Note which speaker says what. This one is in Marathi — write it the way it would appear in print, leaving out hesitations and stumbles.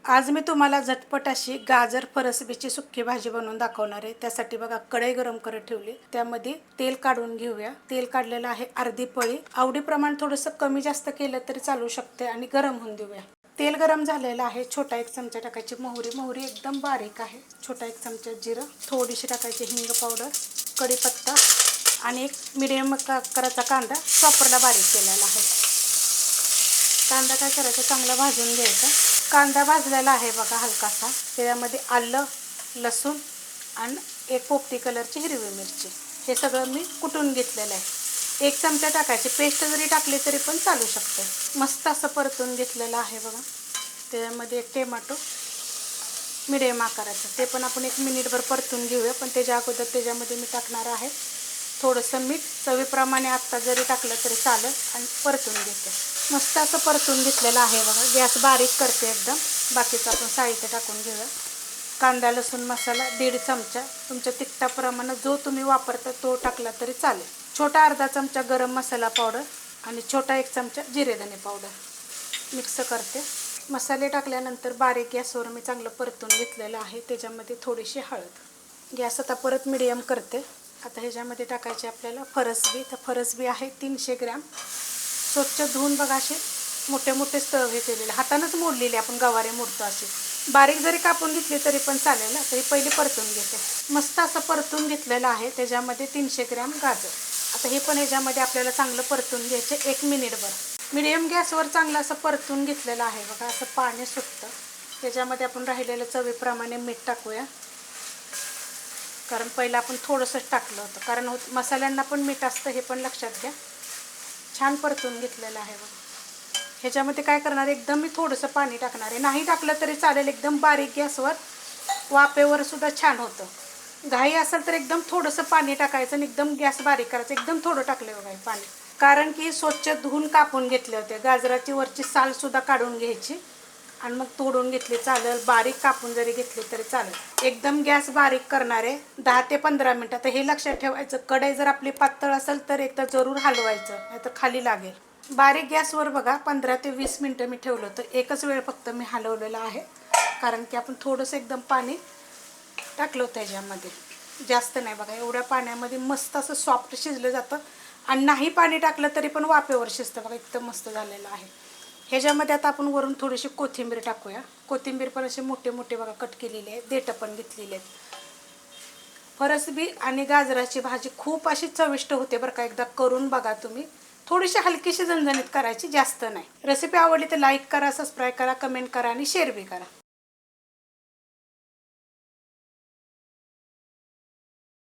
Speaker 1: आज मी तुम्हाला झटपट अशी गाजर फरसबीची सुक्की भाजी बनवून दाखवणार आहे। त्यासाठी बघा कढई गरम करत ठेवली, त्यामध्ये तेल काढून घेऊया। तेल काढलेलं आहे अर्धी पळी। आवडीप्रमाणे थोडंसं कमी जास्त केलं तरी चालू शकते आणि गरम होऊन देऊया। तेल गरम झालेलं आहे। छोटा एक चमचा टाकायची मोहरी एकदम बारीक आहे। छोटा एक चमचा जिरं, थोडीशी टाकायची हिंग पावडर, कढीपत्ता आणि एक मीडियम आकाराचा कांदा चॉपरला बारीक केलेला आहे। कांदा काय करायचा, चांगला भाजून घ्यायचा। कांदा भाजलेला आहे बघा हलकासा। त्यामध्ये आलं, लसूण आणि एक पोपटी कलरची हिरवी मिरची हे सगळं मी कुटून घेतलेलं आहे। एक चमचा टाकायची, पेस्ट जरी टाकली तरी पण चालू शकते। मस्त असं परतून घेतलेलं आहे बघा। त्यामध्ये एक टोमॅटो मीडियम आकाराचं, ते पण आपण 1 मिनिटभर परतून घेऊया। पण त्याच्या अगोदर त्याच्यामध्ये मी टाकणार आहे थोडंसं मीठ, चवीप्रमाणे आत्ता जरी टाकलं तरी चालेल, आणि परतून घेते। मस्त असं परतून घेतलेलं आहे बघा। गॅस बारीक करते एकदम। बाकीचं आपण साहित्य टाकून घेऊया। कांदा लसूण मसाला 1.5 चमचा, तुमच्या तिखटाप्रमाणे जो तुम्ही वापरता तो टाकला तरी चालेल। छोटा अर्धा चमचा गरम मसाला पावडर आणि छोटा 1 चमचा जिरे धने पावडर मिक्स करते। मसाले टाकल्यानंतर बारीक गॅसवर मी चांगलं परतून घेतलेलं आहे। त्याच्यामध्ये थोडीशी हळद। गॅस आता परत मीडियम करते। आता ह्याच्यामध्ये टाकायचे आपल्याला फरसबी। तर फरसबी आहे 300 ग्रॅम। स्वच्छ धुवून बघा, असे मोठे मोठे स्तव हे केलेले, हातानंच मोडलेले आपण गवारे मोडतो असे। बारीक जरी कापून घेतले तरी पण चालेल ना। तरी पहिले परतून घेते। मस्त असं परतून घेतलेलं आहे। त्याच्यामध्ये 300 ग्रॅम गाजर। आता हे पण ह्याच्यामध्ये आपल्याला चांगलं परतून घ्यायचे 1 मिनिटभर। मीडियम गॅसवर चांगलं असं परतून घेतलेलं आहे बघा। असं पाणी सुटतं। त्याच्यामध्ये आपण राहिलेलं चवीप्रमाणे मीठ टाकूया, कारण पहिलं आपण थोडंसंच टाकलं होतं, कारण मसाल्यांना पण मीठ असतं हे पण लक्षात घ्या। छान परतून घेतलेलं आहे बघा। ह्याच्यामध्ये काय करणार, एकदम मी थोडंसं पाणी टाकणार आहे। नाही टाकलं तरी चालेल, एकदम बारीक गॅसवर वाफेवर सुद्धा छान होतं। घाई असेल तर एकदम थोडंसं पाणी टाकायचं आणि एकदम गॅस बारीक करायचं। एकदम थोडं टाकलं बघा पाणी, कारण की स्वच्छ धुवून कापून घेतले होते। गाजराची वरची सालसुद्धा काढून घ्यायची आणि मग तोडून घेतली चालेल, बारीक कापून जरी घेतली तरी चालेल। एकदम गॅस बारीक करणार आहे 10 ते 15 मिनिटं। तर हे लक्षात ठेवायचं, कढई जर आपली पातळ असेल तर एकदा जरूर हलवायचं, नाहीतर खाली लागेल। बारीक गॅसवर बघा 15 ते 20 मिनिटं मी ठेवलं होतं। एकच वेळ फक्त मी हलवलेलं आहे, कारण की आपण थोडंसं एकदम पाणी टाकलं होतं ह्याच्यामध्ये, जास्त नाही बघा। एवढ्या पाण्यामध्ये मस्त असं सॉफ्ट शिजलं जातं, आणि नाही पाणी टाकलं तरी पण वाफेवर शिजतं बघा। एकदम मस्त झालेलं आहे। ह्याच्यामध्ये आता आपण वरून थोडीशी कोथिंबीर टाकूया। कोथिंबीर पण असे मोठे मोठे बघा कट केलेले आहेत, देठं पण घेतलेले आहेत। फरसबी आणि गाजराची भाजी खूप अशी चविष्ट होते बरं का। एकदा करून बघा तुम्ही। थोडीशी हलकीशी झणझणीत करायची, जास्त नाही। रेसिपी आवडली तर लाईक करा, सबस्क्राईब करा, कमेंट करा आणि शेअर बी करा।